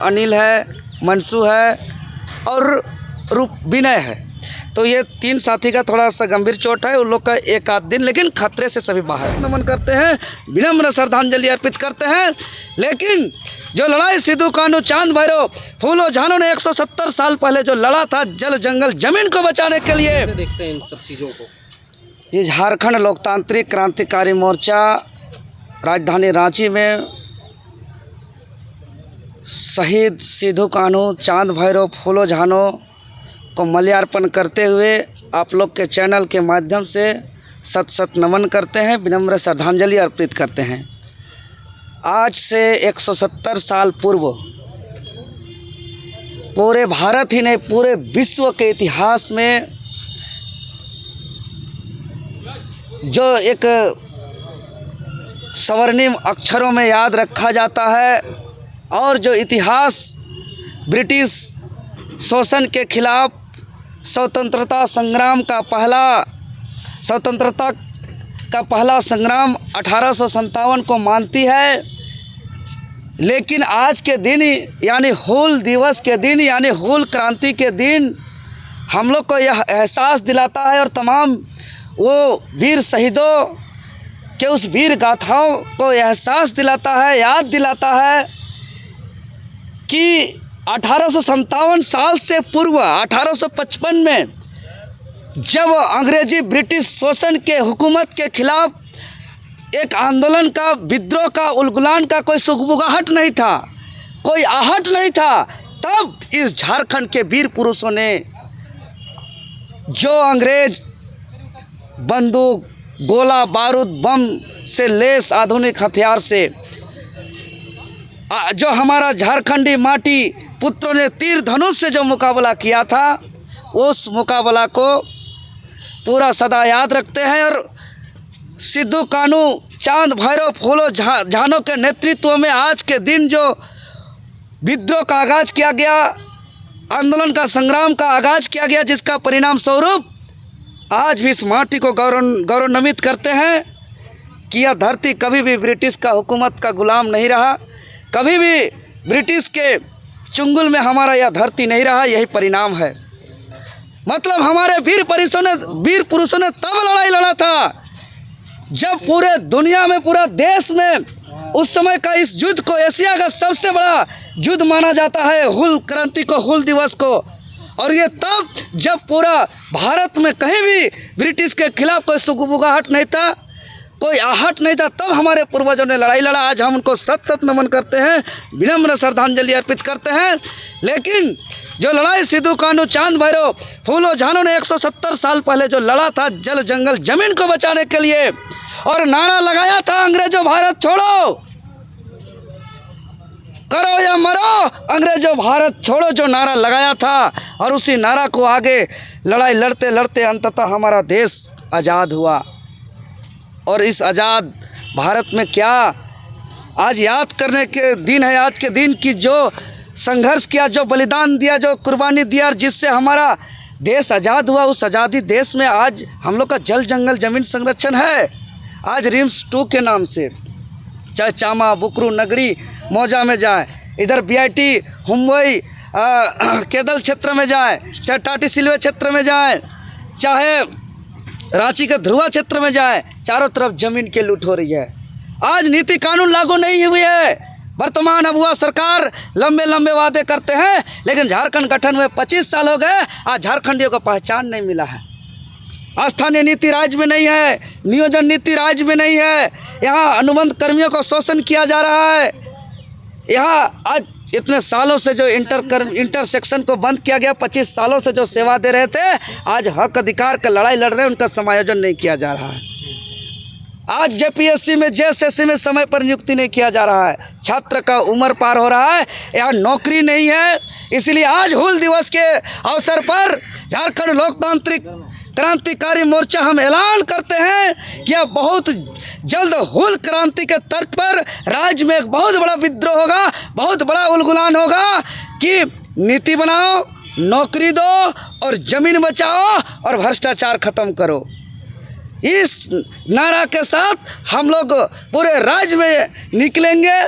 अनिल है, मनसू है और विनय है। तो ये 3 साथी का थोड़ा सा गंभीर चोट है, उन लोग का एक आध दिन, लेकिन खतरे से सभी बाहर। नमन करते हैं, विनम्र श्रद्धांजलि अर्पित करते हैं। लेकिन जो लड़ाई सिद्धू कान्हू चांद भैरव फूलो झानो ने 170 साल पहले जो लड़ा था जल जंगल जमीन को बचाने के लिए, देखते हैं इन सब चीज़ों को। ये झारखंड लोकतांत्रिक क्रांतिकारी मोर्चा राजधानी रांची में शहीद सिद्धू कान्हू चांद भैरव फूलो झानो को माल्यार्पण करते हुए आप लोग के चैनल के माध्यम से सत नमन करते हैं, विनम्र श्रद्धांजलि अर्पित करते हैं। आज से 170 साल पूर्व पूरे भारत ही नहीं पूरे विश्व के इतिहास में जो एक स्वर्णिम अक्षरों में याद रखा जाता है और जो इतिहास ब्रिटिश शोषण के खिलाफ स्वतंत्रता का पहला संग्राम 1857 को मानती है। लेकिन आज के दिन यानी हूल दिवस के दिन यानी हूल क्रांति के दिन हम लोग को यह एहसास दिलाता है और तमाम वो वीर शहीदों के उस वीर गाथाओं को एहसास दिलाता है, याद दिलाता है कि 1857 साल से पूर्व 1855 में जब अंग्रेजी ब्रिटिश शोषण के हुकूमत के खिलाफ एक आंदोलन का, विद्रोह का, उलगुलान का कोई सुगबुगाहट नहीं था, कोई आहट नहीं था, तब इस झारखंड के वीर पुरुषों ने जो अंग्रेज बंदूक, गोला बारूद, बम से लेस आधुनिक हथियार से जो हमारा झारखंडी माटी पुत्रों ने तीर धनुष से जो मुकाबला किया था, उस मुकाबला को पूरा सदा याद रखते हैं। और सिद्धू कान्हू चांद भैरव फूलो झानो के नेतृत्व में आज के दिन जो विद्रोह का आगाज़ किया गया, आंदोलन का, संग्राम का आगाज़ किया गया, जिसका परिणाम स्वरूप आज भी इस माटी को गौरवान्वित करते हैं कि यह धरती कभी भी ब्रिटिश का हुकूमत का गुलाम नहीं रहा, कभी भी ब्रिटिश के चुंगल में हमारा यह धरती नहीं रहा। यही परिणाम है। मतलब हमारे वीर पुरुषों ने तब लड़ाई लड़ा था जब पूरे दुनिया में, पूरा देश में उस समय का इस युद्ध को एशिया का सबसे बड़ा युद्ध माना जाता है, हूल क्रांति को, हूल दिवस को। और ये तब जब पूरा भारत में कहीं भी ब्रिटिश के खिलाफ कोई सुगबुगाहट नहीं था, कोई आहट नहीं था, तब हमारे पूर्वजों ने लड़ाई लड़ा। आज हम उनको सत नमन करते हैं, विनम्र श्रद्धांजलि अर्पित करते हैं। लेकिन जो लड़ाई सिद्धू कान्हू चांद भैरव फूलो झानो ने 170 साल पहले जो लड़ा था जल जंगल जमीन को बचाने के लिए और नारा लगाया था, अंग्रेजों भारत छोड़ो, करो या मरो, अंग्रेजों भारत छोड़ो, जो नारा लगाया था, और उसी नारा को आगे लड़ाई लड़ते लड़ते अंततः हमारा देश आज़ाद हुआ। और इस आज़ाद भारत में क्या आज याद करने के दिन है, आज के दिन की जो संघर्ष किया, जो बलिदान दिया, जो कुर्बानी दिया, जिससे हमारा देश आज़ाद हुआ, उस आज़ादी देश में आज हम लोग का जल जंगल जमीन संरक्षण है। आज रिम्स 2 के नाम से चाहे चामा, बुकरू, नगरी, मौजा में जाए, इधर BIT, हुम्बई, केदल क्षेत्र में जाए, चाहे टाटी सिलवे क्षेत्र में जाए, चाहे रांची के ध्रुवा क्षेत्र में जाए, चारों तरफ जमीन की लूट हो रही है। आज नीति कानून लागू नहीं हुई है। वर्तमान अगुआ सरकार लंबे वादे करते हैं, लेकिन झारखंड गठन हुए 25 साल हो गए, आज झारखंडियों को पहचान नहीं मिला है। स्थानीय नीति राज्य में नहीं है, नियोजन नीति राज्य में नहीं है। यहाँ अनुबंध कर्मियों को शोषण किया जा रहा है। यहाँ आज इतने सालों से जो इंटरसेक्शन को बंद किया गया, 25 सालों से जो सेवा दे रहे थे, आज हक अधिकार का लड़ाई लड़ रहे हैं, उनका समायोजन नहीं किया जा रहा है। आज JPSC में, JSSC में समय पर नियुक्ति नहीं किया जा रहा है। छात्र का उम्र पार हो रहा है, यहाँ नौकरी नहीं है। इसलिए आज हूल दिवस के अवसर पर झारखंड लोकतांत्रिक क्रांतिकारी मोर्चा हम ऐलान करते हैं कि अब बहुत जल्द हूल क्रांति के तर्क पर राज्य में एक बहुत बड़ा विद्रोह होगा, बहुत बड़ा उलगुलान होगा कि नीति बनाओ, नौकरी दो और ज़मीन बचाओ और भ्रष्टाचार खत्म करो। इस नारा के साथ हम लोग पूरे राज्य में निकलेंगे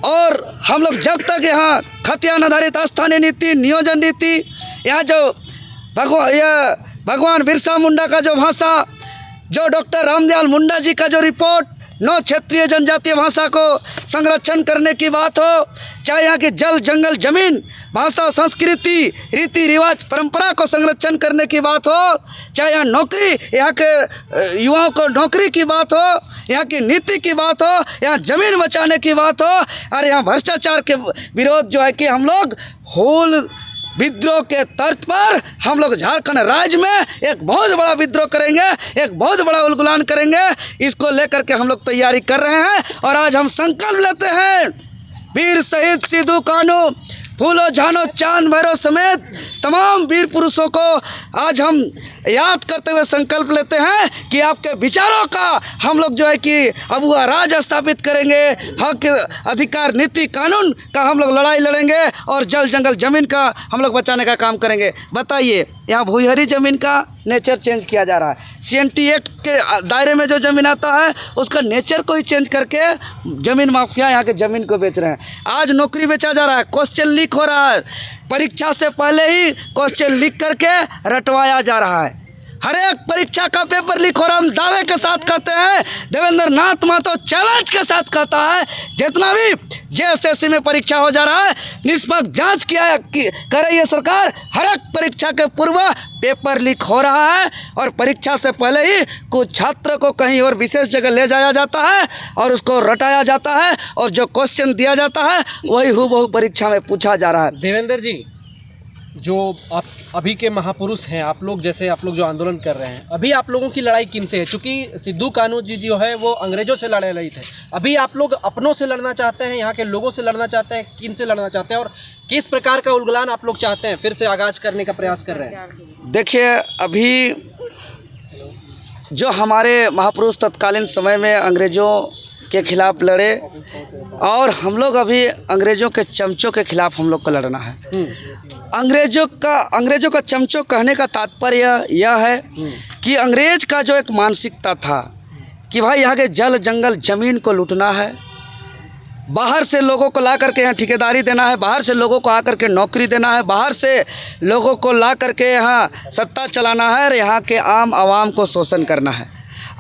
और हम लोग जब तक यहाँ खतियान आधारित स्थानीय नीति, नियोजन नीति, यहाँ जो भगवान बिरसा मुंडा का जो भाषा, जो डॉक्टर रामदयाल मुंडा जी का जो रिपोर्ट, 9 क्षेत्रीय जनजातीय भाषा को संरक्षण करने की बात हो, चाहे यहाँ की जल जंगल जमीन, भाषा, संस्कृति, रीति रिवाज, परंपरा को संरक्षण करने की बात हो, चाहे यहाँ नौकरी, यहाँ के युवाओं को नौकरी की बात हो, यहाँ की नीति की बात हो, यहाँ जमीन बचाने की बात हो, और यहाँ भ्रष्टाचार के विरोध जो है कि हम लोग हूल विद्रोह के तर्ज पर हम लोग झारखंड राज्य में एक बहुत बड़ा विद्रोह करेंगे, एक बहुत बड़ा उलगुलान करेंगे। इसको लेकर के हम लोग तैयारी कर रहे हैं और आज हम संकल्प लेते हैं, वीर शहीद सिद्धू कान्हू, फूलो झानो चांद भैरव समेत तमाम वीर पुरुषों को आज हम याद करते हुए संकल्प लेते हैं कि आपके विचारों का हम लोग जो है कि अबुआ राज स्थापित करेंगे, हक अधिकार नीति कानून का हम लोग लड़ाई लड़ेंगे और जल जंगल ज़मीन का हम लोग बचाने का काम करेंगे। बताइए, यहाँ भूहरी ज़मीन का नेचर चेंज किया जा रहा है, CNT एक्ट के दायरे में जो ज़मीन आता है उसका नेचर को ही चेंज करके ज़मीन माफिया यहाँ के ज़मीन को बेच रहे हैं। आज नौकरी बेचा जा रहा है, क्वेश्चन लीक हो रहा है, परीक्षा से पहले ही क्वेश्चन लीक करके रटवाया जा रहा है। हर एक परीक्षा का पेपर लीक हो रहा है। हम दावे के साथ कहते हैं, देवेंद्र नाथ महतो चैलेंज के साथ कहता है, जितना भी JSSC में परीक्षा हो जा रहा है निष्पक्ष जांच कर रही है सरकार। हर एक परीक्षा के पूर्व पेपर लीक हो रहा है और परीक्षा से पहले ही कुछ छात्र को कहीं और विशेष जगह ले जाया जाता है और उसको रटाया जाता है और जो क्वेश्चन दिया जाता है वही हूबहू परीक्षा में पूछा जा रहा है। देवेंद्र जी, जो आप अभी के महापुरुष हैं, आप लोग जो आंदोलन कर रहे हैं, अभी आप लोगों की लड़ाई किन से है? क्योंकि सिद्धू कान्हू जी जो है वो अंग्रेजों से लड़े रही थे, अभी आप लोग अपनों से लड़ना चाहते हैं, यहाँ के लोगों से लड़ना चाहते हैं, किन से लड़ना चाहते हैं और किस प्रकार का उलगुलान आप लोग चाहते हैं फिर से आगाज करने का प्रयास कर रहे हैं? देखिए, अभी जो हमारे महापुरुष तत्कालीन समय में अंग्रेज़ों के खिलाफ लड़े और हम लोग अभी अंग्रेज़ों के चमचों के खिलाफ हम लोग को लड़ना है। अंग्रेज़ों का चमचों कहने का तात्पर्य यह है कि अंग्रेज़ का जो एक मानसिकता था कि भाई यहाँ के जल जंगल ज़मीन को लूटना है, बाहर से लोगों को ला करके यहाँ ठेकेदारी देना है, बाहर से लोगों को आकर के नौकरी देना है, बाहर से लोगों को ला करके यहाँ सत्ता चलाना है और यहाँ के आम आवाम को शोषण करना है।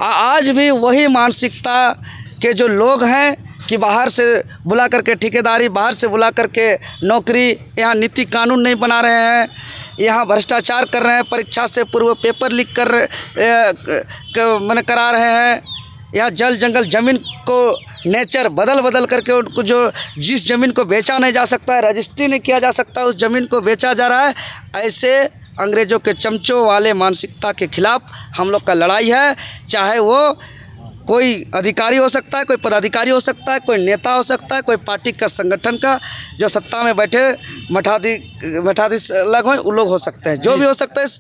आज भी वही मानसिकता के जो लोग हैं कि बाहर से बुला करके ठेकेदारी, बाहर से बुला करके नौकरी, यहाँ नीति कानून नहीं बना रहे हैं, यहाँ भ्रष्टाचार कर रहे हैं, परीक्षा से पूर्व पेपर लीक करा रहे हैं, यहाँ जल जंगल ज़मीन को नेचर बदल करके उनको जो जिस ज़मीन को बेचा नहीं जा सकता है, रजिस्ट्री नहीं किया जा सकता, उस ज़मीन को बेचा जा रहा है। ऐसे अंग्रेज़ों के चमचों वाले मानसिकता के खिलाफ हम लोग का लड़ाई है। चाहे वो कोई अधिकारी हो सकता है, कोई पदाधिकारी हो सकता है, कोई नेता हो सकता है, कोई पार्टी का संगठन का जो सत्ता में बैठे मठाधीश अलग हो, वो लोग हो सकते हैं, जो भी हो सकता है। इस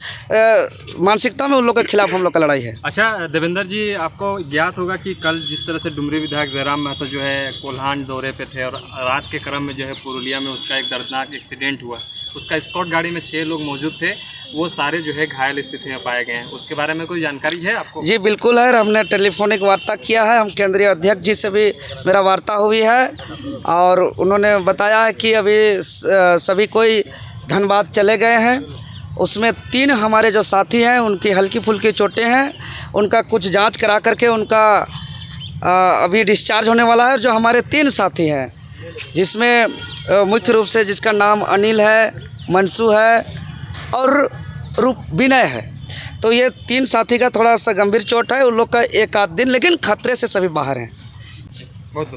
मानसिकता में उन लोगों के खिलाफ हम लोग का लड़ाई है। अच्छा देवेंद्र जी, आपको ज्ञात होगा कि कल जिस तरह से डुमरी विधायक जयराम महतो जो है कोल्हान दौरे पे थे और रात के क्रम में जो है पुरुलिया में उसका एक दर्दनाक एक्सीडेंट हुआ। उसका स्कॉट गाड़ी में 6 लोग मौजूद थे, वो सारे जो है घायल स्थिति में पाए गए हैं। उसके बारे में कोई जानकारी है आपको? जी बिल्कुल है, हमने टेलीफोनिक वार्ता किया है, हम केंद्रीय अध्यक्ष जी से भी मेरा वार्ता हुई है और उन्होंने बताया है कि अभी सभी कोई धनबाद चले गए हैं। उसमें 3 हमारे जो साथी हैं उनकी हल्की फुल्की चोटें हैं, उनका कुछ जांच करा करके उनका अभी डिस्चार्ज होने वाला है। जो हमारे 3 साथी हैं जिसमें मुख्य रूप से जिसका नाम अनिल है, मनसू है और विनय है, तो ये 3 साथी का थोड़ा सा गंभीर चोट है। उन लोग का 1 आध दिन, लेकिन खतरे से सभी बाहर हैं। बहुत